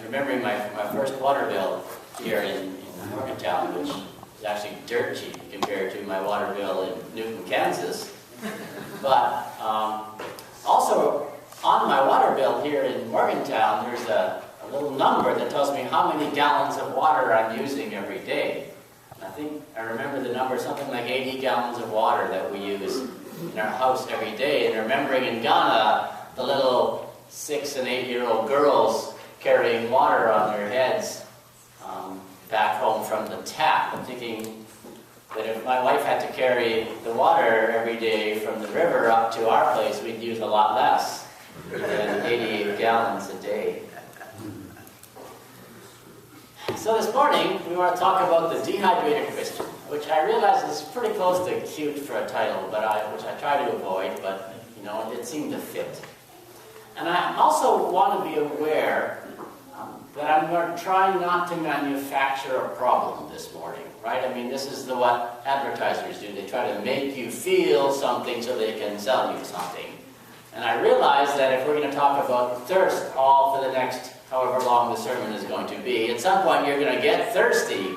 remembering my first water bill here in Morgantown, which is actually dirt cheap compared to my water bill in Newton, Kansas. But also on my water bill here in Morgantown, there's a little number that tells me how many gallons of water I'm using every day. And I think I remember the number, something like 80 gallons of water that we use in our house every day. And remembering in Ghana, the little 6- and 8-year-old girls carrying water on their heads back home from the tap. I'm thinking that if my wife had to carry the water every day from the river up to our place, we'd use a lot less than 88 gallons a day. So this morning, we want to talk about the dehydrated Christian, which I realize is pretty close to cute for a title, which I try to avoid, but it seemed to fit. And I also want to be aware that I'm going to try not to manufacture a problem this morning, right? I mean, this is what advertisers do. They try to make you feel something so they can sell you something. And I realize that if we're going to talk about thirst all for the next however long the sermon is going to be, at some point you're going to get thirsty,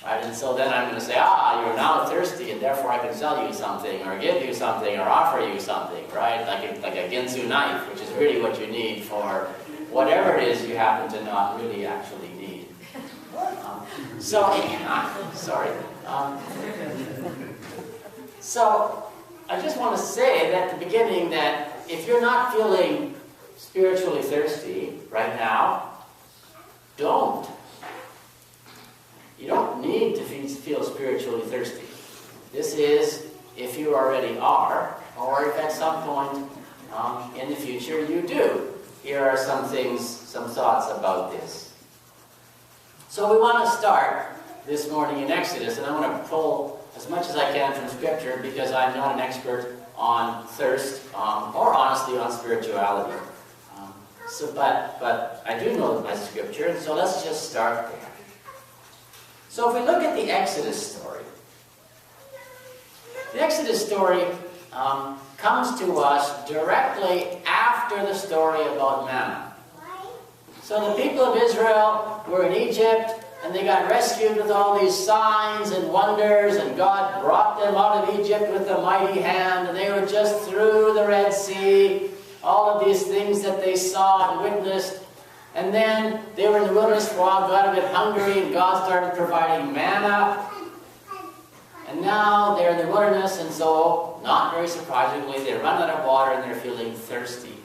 right? And so then I'm going to say, you're now thirsty, and therefore I can sell you something, or give you something, or offer you something, right? Like a Ginsu knife, which is really what you need for whatever it is you happen to not really actually need. So I just want to say at the beginning that if you're not feeling spiritually thirsty right now, don't. You don't need to feel spiritually thirsty. This is if you already are, or if at some point in the future you do. Here are some things, some thoughts about this. So we want to start this morning in Exodus, and I want to pull as much as I can from Scripture because I'm not an expert on thirst or honestly on spirituality. But I do know my Scripture, and so let's just start there. So if we look at the Exodus story, comes to us directly after the story about manna. So the people of Israel were in Egypt, and they got rescued with all these signs and wonders, and God brought them out of Egypt with a mighty hand, and they were just through the Red Sea, all of these things that they saw and witnessed. And then they were in the wilderness for a while, got a bit hungry, and God started providing manna. And now they're in the wilderness, and so, not very surprisingly, they run out of water and they're feeling thirsty.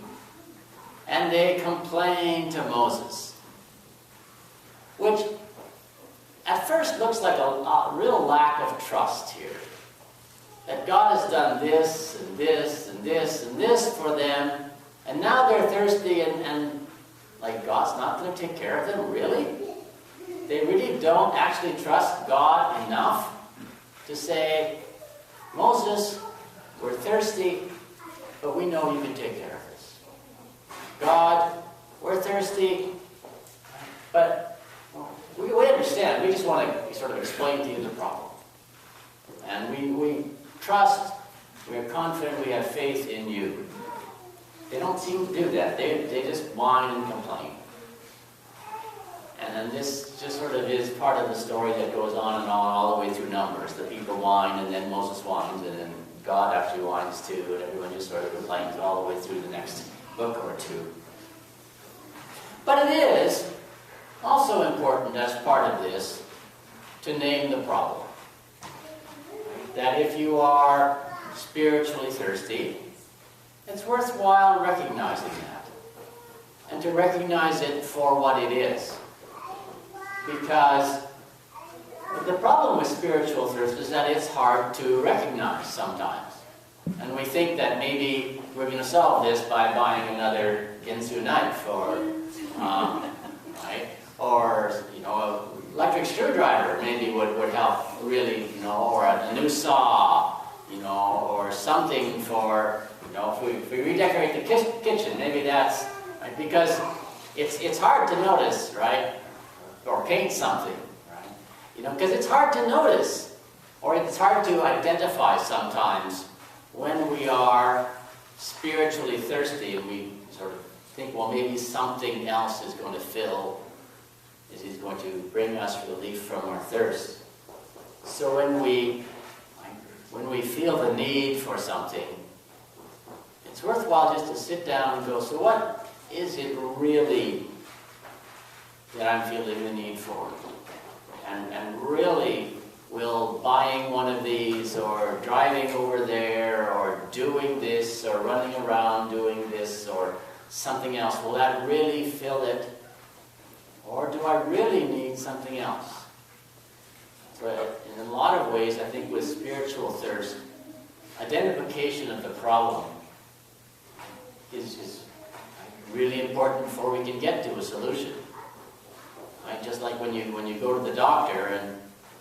And they complain to Moses, which at first looks like a real lack of trust here. That God has done this and this and this and this for them, and now they're thirsty and like God's not going to take care of them, really? They really don't actually trust God enough to say, Moses, we're thirsty, but we know you can take care of us. God, we're thirsty, but we understand. We just want to sort of explain to you the problem. And we trust, we are confident, we have faith in you. They don't seem to do that. They just whine and complain. And then this just sort of is part of the story that goes on and on all the way through Numbers. The people whine, and then Moses whines, and then God actually whines too, and everyone just sort of complains all the way through the next book or two. But it is also important as part of this to name the problem. That if you are spiritually thirsty, it's worthwhile recognizing that. And to recognize it for what it is. Because the problem with spiritual thirst is that it's hard to recognize sometimes. And we think that maybe we're going to solve this by buying another Ginsu knife or, right? Or, an electric screwdriver maybe would help really, or a new saw, or something for, if we redecorate the kitchen, maybe that's, right? Because it's hard to notice, right? Or paint something, right? Because it's hard to notice, or it's hard to identify sometimes when we are spiritually thirsty and we sort of think, well, maybe something else is going to fill is He's going to bring us relief from our thirst. So when we feel the need for something, it's worthwhile just to sit down and go, so what is it really that I'm feeling the need for? And really, will buying one of these, or driving over there, or doing this, or running around doing this, or something else, will that really fill it? Or do I really need something else? But in a lot of ways, I think with spiritual thirst, identification of the problem is really important before we can get to a solution. Right? Just like when you go to the doctor, and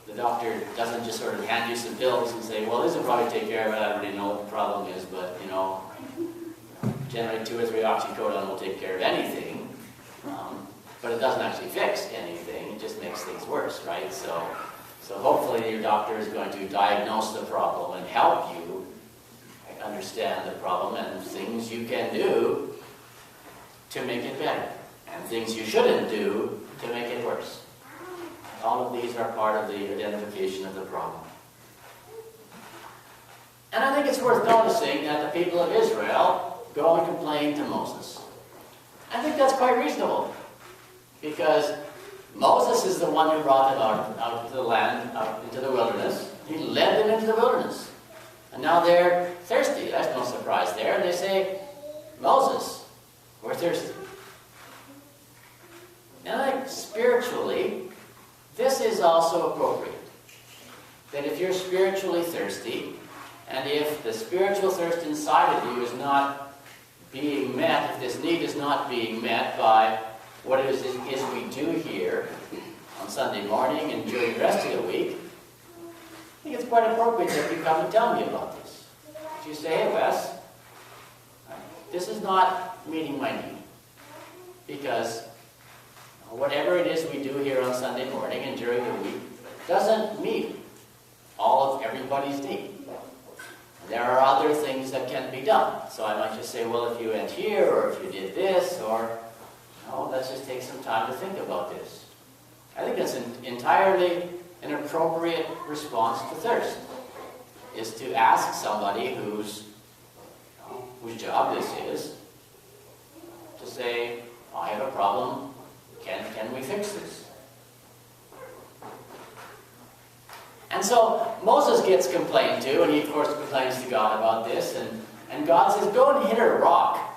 the doctor doesn't just sort of hand you some pills and say, well, this will probably take care of it, I don't really know what the problem is, but, generally 2 or 3 oxycodone will take care of anything. But it doesn't actually fix anything, it just makes things worse, right? So hopefully your doctor is going to diagnose the problem and help you understand the problem and things you can do to make it better, and things you shouldn't do to make it worse. All of these are part of the identification of the problem. And I think it's worth noticing that the people of Israel go and complain to Moses. I think that's quite reasonable, because Moses is the one who brought them out of the land, out into the wilderness. He led them into the wilderness. And now they're thirsty. That's no surprise there. And they say, Moses, we're thirsty. And I think spiritually, this is also appropriate. That if you're spiritually thirsty, and if the spiritual thirst inside of you is not being met, if this need is not being met by what it is we do here on Sunday morning and during the rest of the week, I think it's quite appropriate that you come and tell me about this. That you say, hey Wes, this is not meeting my need, because whatever it is we do here on Sunday morning and during the week doesn't meet all of everybody's need. There are other things that can be done. So I might just say, well, if you went here, or if you did this, or let's just take some time to think about this. I think that's entirely an appropriate response to thirst, is to ask somebody whose job this is, to say, I have a problem, can we fix this? And so Moses gets complained to, and he of course complains to God about this, and God says, go and hit a rock.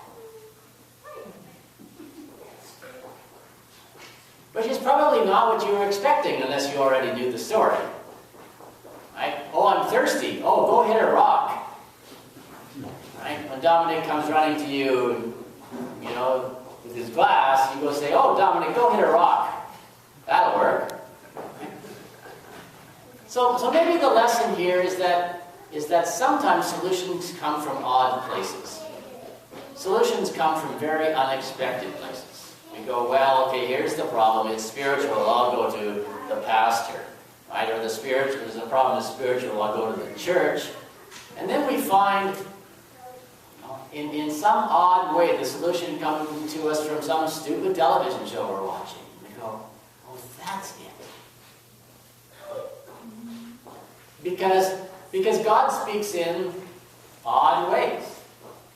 Which is probably not what you were expecting unless you already knew the story. Right? Oh, I'm thirsty. Oh, go hit a rock. Right? When Dominic comes running to you, with his glass, you go say, oh, Dominic, go hit a rock. That'll work. So maybe the lesson here is that sometimes solutions come from odd places. Solutions come from very unexpected places. We go, well, okay, here's the problem. It's spiritual. I'll go to the pastor. Right? Or there's a problem that's spiritual. I'll go to the church. And then we find, in some odd way, the solution comes to us from some stupid television show we're watching. We go, oh, that's it. Because God speaks in odd ways.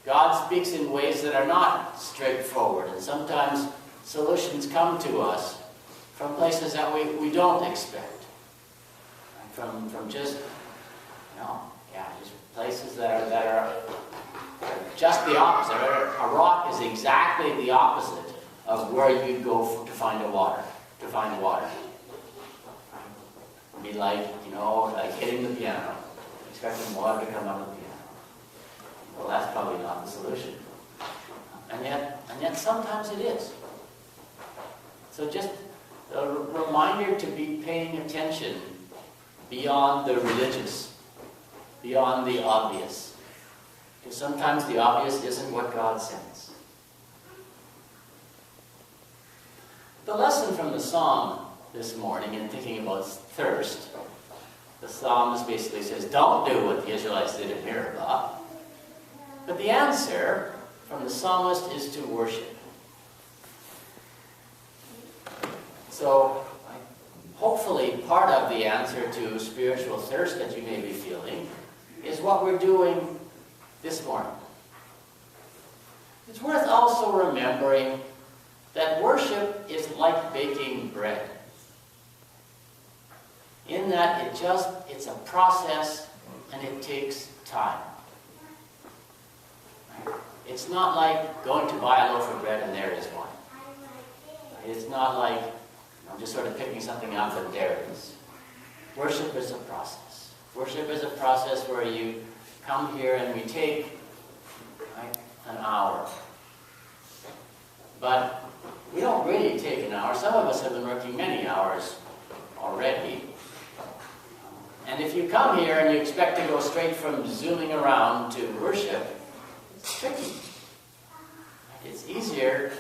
God speaks in ways that are not straightforward. And sometimes solutions come to us from places that we don't expect. From just, just places that are just the opposite. A rock is exactly the opposite of where you go to find water. It'd be like hitting the piano, expecting water to come out of the piano. Well, that's probably not the solution. And yet sometimes it is. So just a reminder to be paying attention beyond the religious, beyond the obvious. Because sometimes the obvious isn't what God sends. The lesson from the psalm this morning in thinking about thirst, the psalmist basically says, don't do what the Israelites did in Meribah. But the answer from the psalmist is to worship. So hopefully part of the answer to spiritual thirst that you may be feeling is what we're doing this morning. It's worth also remembering that worship is like baking bread, in that it's a process and it takes time. It's not like going to buy a loaf of bread and there is one. It's not like just sort of picking something up and there it is. Worship is a process. Worship is a process where you come here and we take an hour. But we don't really take an hour. Some of us have been working many hours already. And if you come here and you expect to go straight from zooming around to worship, it's tricky. It's easier,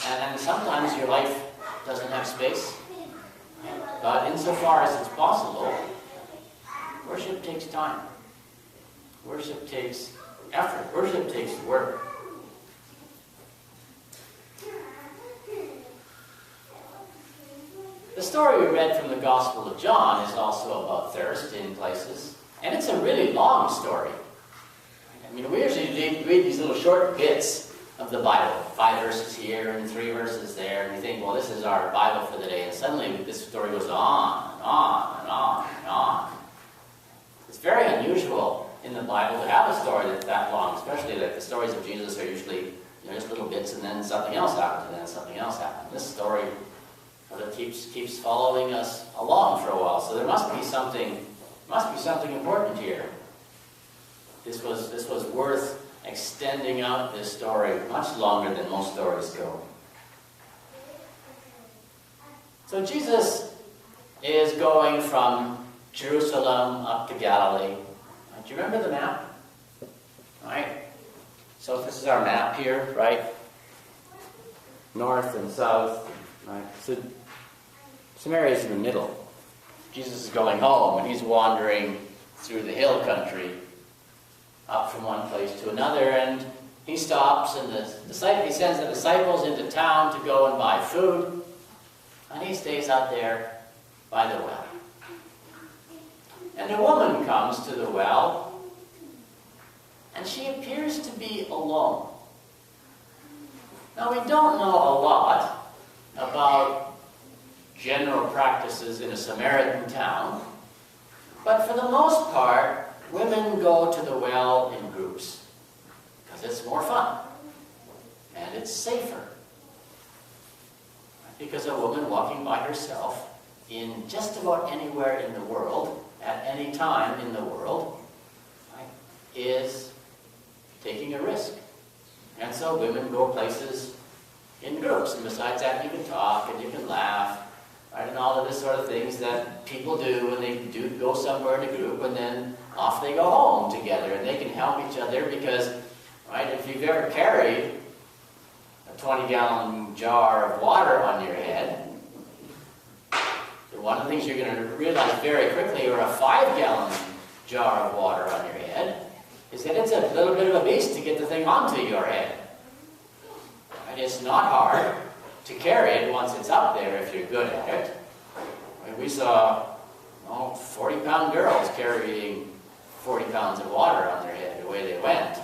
and sometimes your life doesn't have space. But insofar as it's possible, worship takes time. Worship takes effort. Worship takes work. The story we read from the Gospel of John is also about thirst in places. And it's a really long story. I mean, we usually read these little short bits of the Bible. 5 verses here and 3 verses there. And you think, well, this is our Bible for the day. And suddenly this story goes on and on and on and on. It's very unusual in the Bible to have a story that's that long. Especially like the stories of Jesus are usually just little bits and then something else happens and then something else happens. This story keeps following us along for a while. So there must be something important here. This was worth extending out this story much longer than most stories go. So Jesus is going from Jerusalem up to Galilee. Do you remember the map? All right. So this is our map here, right? North and south. Right. So Samaria is in the middle. Jesus is going home, and he's wandering through the hill country, up from one place to another, and he stops, and he sends the disciples into town to go and buy food, and he stays out there by the well. And a woman comes to the well, and she appears to be alone. Now, we don't know a lot about general practices in a Samaritan town, but for the most part, women go to the well in groups because it's more fun and it's safer. Because a woman walking by herself in just about anywhere in the world, at any time in the world, is taking a risk. And so women go places in groups, and besides that you can talk and you can laugh, right, and all of this sort of things that people do when they do go somewhere in a group, and then off they go home together, and they can help each other because, right, if you've ever carried a 20-gallon jar of water on your head, one of the things you're going to realize very quickly, or a 5-gallon jar of water on your head, is that it's a little bit of a beast to get the thing onto your head. And it's not hard to carry it once it's up there if you're good at it. We saw 40-pound girls carrying 40 pounds of water on their head away they went.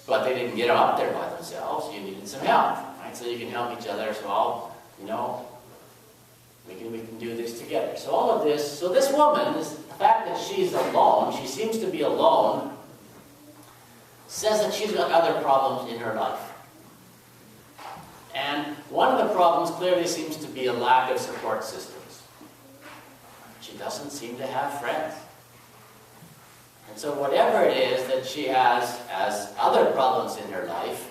But they didn't get them up there by themselves. You needed some help, right? So you can help each other. So we can do this together. So all of this, so this woman, the fact that she's alone, she seems to be alone, says that she's got other problems in her life. And one of the problems clearly seems to be a lack of support systems. She doesn't seem to have friends. And so whatever it is that she has as other problems in her life,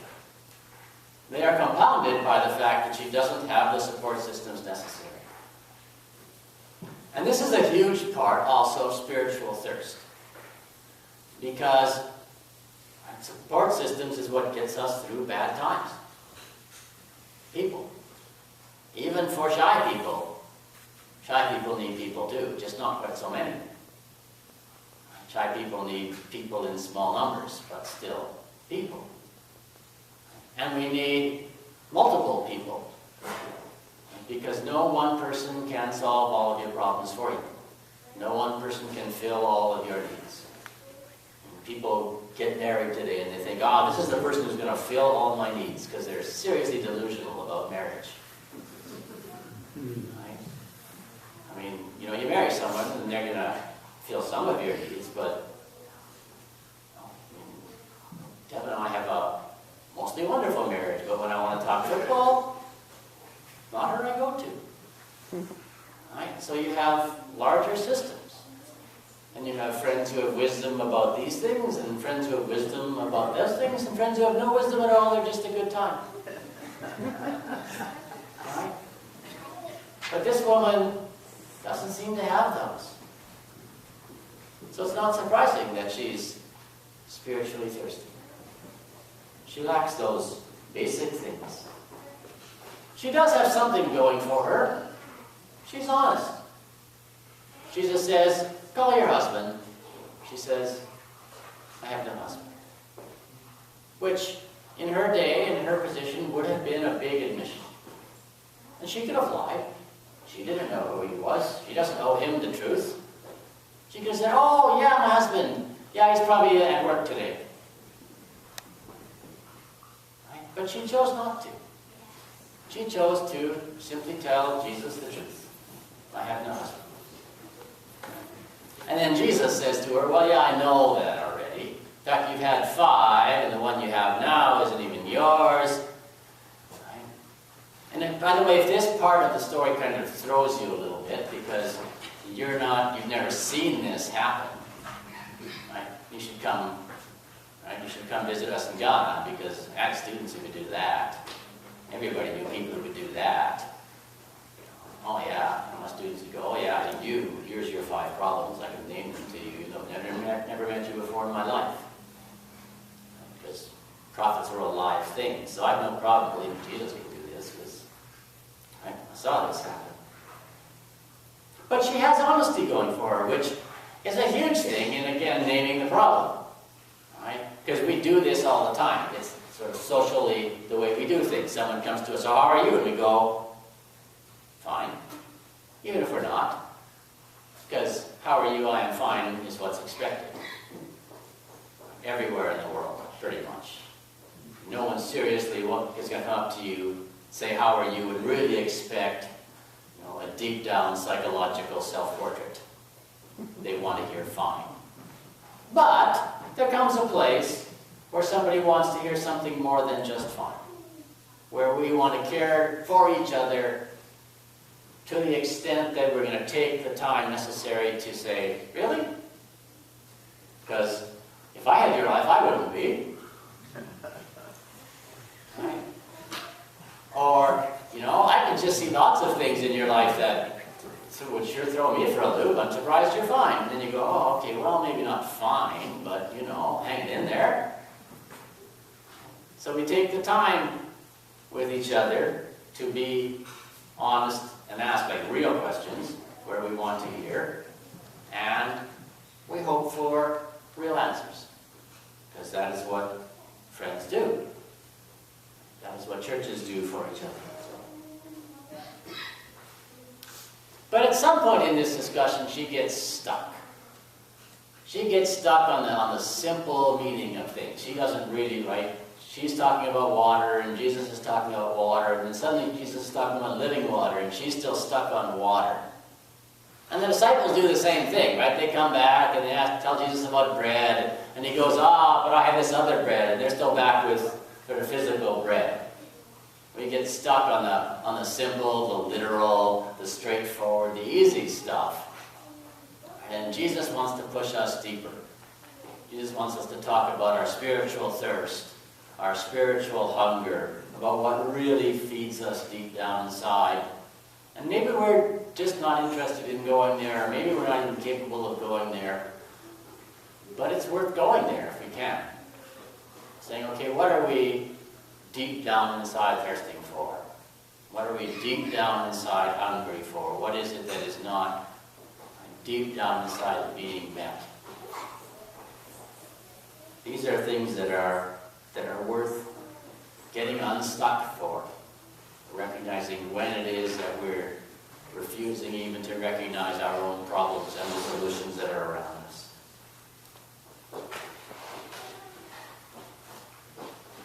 they are compounded by the fact that she doesn't have the support systems necessary. And this is a huge part also of spiritual thirst. Because support systems is what gets us through bad times. People. Even for shy people need people too, just not quite so many. Shy people need people in small numbers, but still people. And we need multiple people. because no one person can solve all of your problems for you. No one person can fill all of your needs. People get married today and they think, oh, this is the person who's going to fill all my needs, because they're seriously delusional about marriage. Right? I mean, you know, you marry someone and they're going to fill some of your needs, but Deb and I have a mostly wonderful marriage, but when I want to talk football, not her I go to. Right? So you have larger systems. And you have friends who have wisdom about these things, and friends who have wisdom about those things, and friends who have no wisdom at all. They're just a good time. Right? But this woman doesn't seem to have those. So it's not surprising that she's spiritually thirsty. She lacks those basic things. She does have something going for her. She's honest. Jesus says, call your husband. She says, I have no husband. Which, in her day, in her position, would have been a big admission. And she could have lied. She didn't know who he was. She doesn't owe him the truth. She could have said, oh, yeah, my husband. Yeah, he's probably at work today. Right? But she chose not to. She chose to simply tell Jesus the truth. I have no husband. And then Jesus says to her, well, yeah, I know that already. In fact, you've had 5, and the one you have now isn't even yours. Right? And then, by the way, if this part of the story kind of throws you a little bit, because you've never seen this happen, right? You should come visit us in Ghana, because I had students who could do that. Everybody knew people who could do that. Oh yeah, my students would go, oh yeah, here's your 5 problems, I can name them to you. I've never met you before in my life. Because prophets are alive things, so I have no problem believing Jesus can do this, because I saw this happen. But she has honesty going for her, which is a huge thing in, again, naming the problem. Right? Because we do this all the time. It's sort of socially the way we do things. Someone comes to us, so how are you? And we go, fine, even if we're not, because how are you, I am fine is what's expected. Everywhere in the world, pretty much. No one seriously is going to come up to you, say how are you, and really expect a deep down psychological self-portrait. They want to hear fine. But there comes a place where somebody wants to hear something more than just fine, where we want to care for each other to the extent that we're going to take the time necessary to say, really? Because if I had your life, I wouldn't be. Right? Or, I can just see lots of things in your life that would sure throw me for a loop. I'm surprised you're fine. And then you go, oh, okay, well, maybe not fine, but, hang it in there. So we take the time with each other to be honest and ask real questions where we want to hear, and we hope for real answers, because that is what friends do. That is what churches do for each other. But at some point in this discussion, she gets stuck. She gets stuck on the simple meaning of things. She doesn't really, right? She's talking about water, and Jesus is talking about water, and then suddenly Jesus is talking about living water, and she's still stuck on water. And the disciples do the same thing, right? They come back, and they tell Jesus about bread, and he goes, but I have this other bread, and they're still back with sort of physical bread. We get stuck on the simple, the literal, the straightforward, the easy stuff. And Jesus wants to push us deeper. Jesus wants us to talk about our spiritual thirst, our spiritual hunger, about what really feeds us deep down inside. And maybe we're just not interested in going there, or maybe we're not even capable of going there, but it's worth going there if we can. Saying, okay, what are we deep down inside thirsting for? What are we deep down inside hungry for? What is it that is not deep down inside being met? These are things that are worth getting unstuck for, recognizing when it is that we're refusing even to recognize our own problems and the solutions that are around us.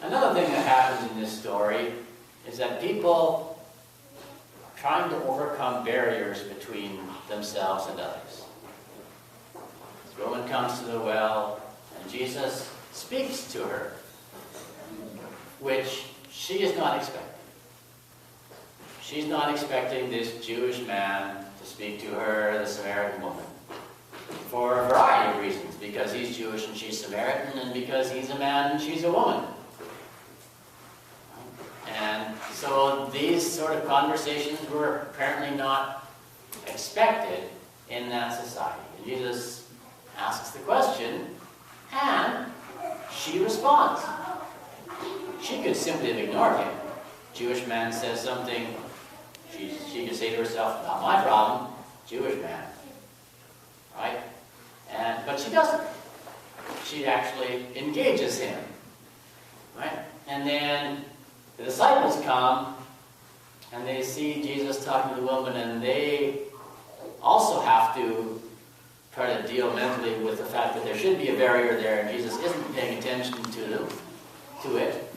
Another thing that happens in this story is that people are trying to overcome barriers between themselves and others. This woman comes to the well, and Jesus speaks to her, which she is not expecting. She's not expecting this Jewish man to speak to her, the Samaritan woman, for a variety of reasons. Because he's Jewish and she's Samaritan, and because he's a man and she's a woman. And so these sort of conversations were apparently not expected in that society. And Jesus asks the question, and she responds. She could simply have ignored him. Jewish man says something, she could say to herself, not my problem, Jewish man. Right? But she doesn't. She actually engages him. Right? And then the disciples come, and they see Jesus talking to the woman, and they also have to try to deal mentally with the fact that there should be a barrier there, and Jesus isn't paying attention to it.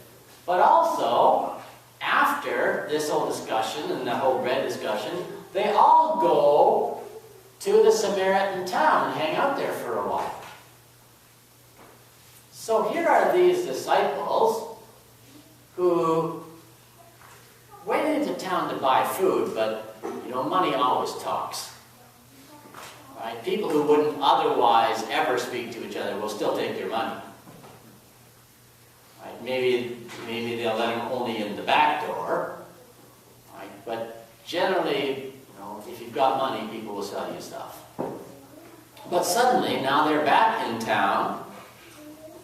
But also, after this whole discussion and the whole bread discussion, they all go to the Samaritan town and hang out there for a while. So here are these disciples who went into town to buy food, but money always talks. Right? People who wouldn't otherwise ever speak to each other will still take your money. Right? Maybe they'll let them only in the back door. Right? But generally, if you've got money, people will sell you stuff. But suddenly, now they're back in town,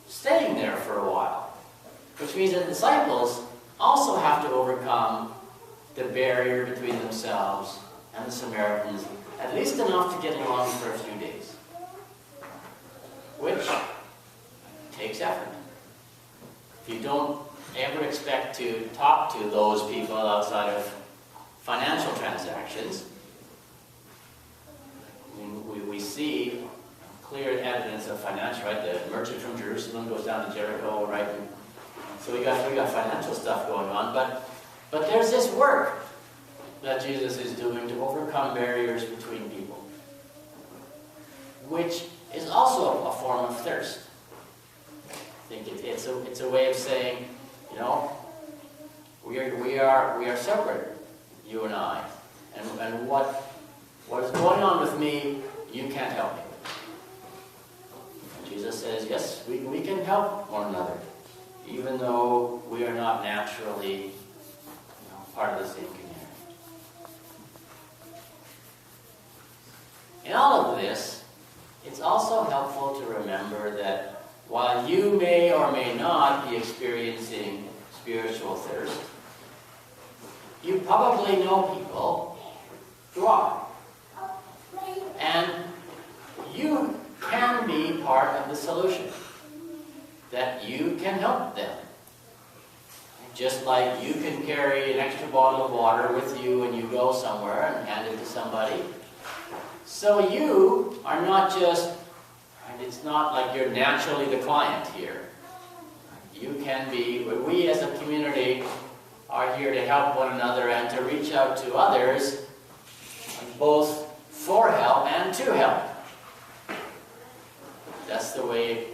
staying there for a while. Which means that the disciples also have to overcome the barrier between themselves and the Samaritans, at least enough to get along for a few days. Which takes effort. If you don't ever expect to talk to those people outside of financial transactions, we see clear evidence of financial, right? The merchant from Jerusalem goes down to Jericho, right? And so we got financial stuff going on, but there's this work that Jesus is doing to overcome barriers between people, which is also a form of thirst. I think it's a way of saying, we are separate, you and I, and what is going on with me, you can't help me. And Jesus says, yes, we can help one another, even though we are not naturally part of the same community. In all of this, it's also helpful to remember that while you may or may not be experiencing spiritual thirst, you probably know people who are. And you can be part of the solution. That you can help them. Just like you can carry an extra bottle of water with you when you go somewhere and hand it to somebody. So you are not just, and it's not like you're naturally the client here. You can be, we as a community are here to help one another and to reach out to others, both for help and to help. That's the way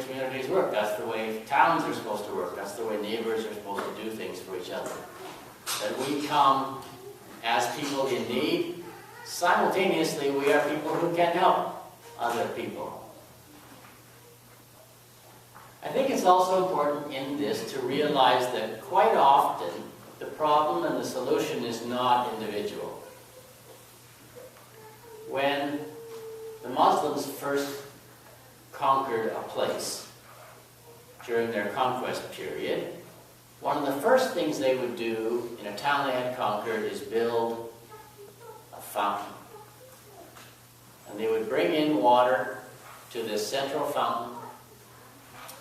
communities work. That's the way towns are supposed to work. That's the way neighbors are supposed to do things for each other. That we come as people in need. Simultaneously, we are people who can help other people. I think it's also important in this to realize that quite often the problem and the solution is not individual. When the Muslims first conquered a place during their conquest period, one of the first things they would do in a town they had conquered is build a fountain. And they would bring in water to this central fountain,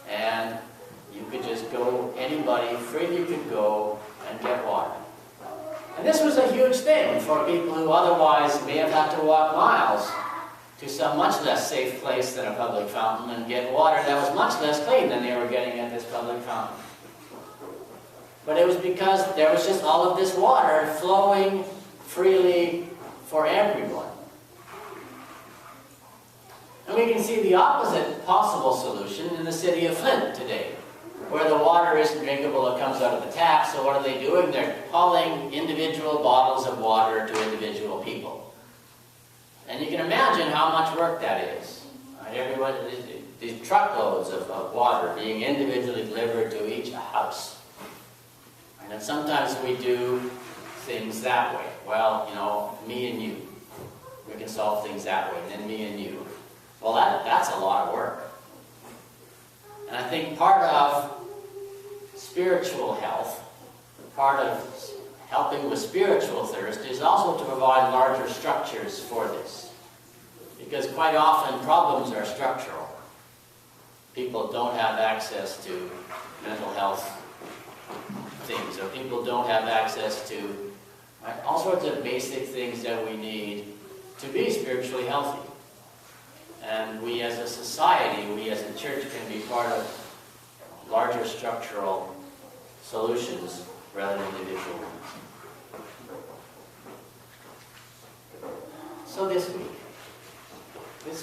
and you could just go, anybody freely could go and get water. And this was a huge thing for people who otherwise may have had to walk miles to some much less safe place than a public fountain and get water that was much less clean than they were getting at this public fountain. But it was because there was just all of this water flowing freely for everyone. And we can see the opposite possible solution in the city of Flint today, where the water isn't drinkable, it comes out of the tap. So what are they doing? They're hauling individual bottles of water to individual people. And you can imagine how much work that is. Right? Everyone, these truckloads of water being individually delivered to each house. And sometimes we do things that way. Well, you know, me and you. We can solve things that way, and then me and you. Well, that's a lot of work. And I think part of spiritual health, part of helping with spiritual thirst, is also to provide larger structures for this. Because quite often problems are structural. People don't have access to mental health things, or people don't have access to all sorts of basic things that we need to be spiritually healthy. And we as a society, we as a church can be part of larger structural solutions rather than individual ones. So this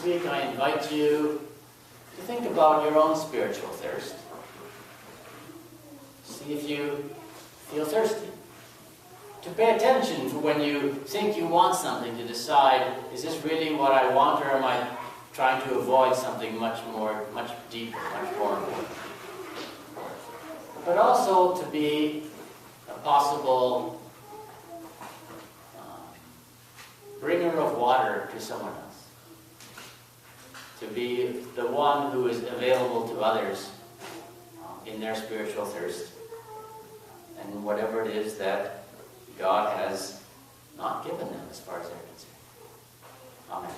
week I invite you to think about your own spiritual thirst. See if you feel thirsty. To pay attention for when you think you want something, to decide, is this really what I want, or am I trying to avoid something much deeper, much more important? But also to be a possible bringer of water to someone else. To be the one who is available to others in their spiritual thirst. And whatever it is that God has not given them as far as they're concerned. Amen.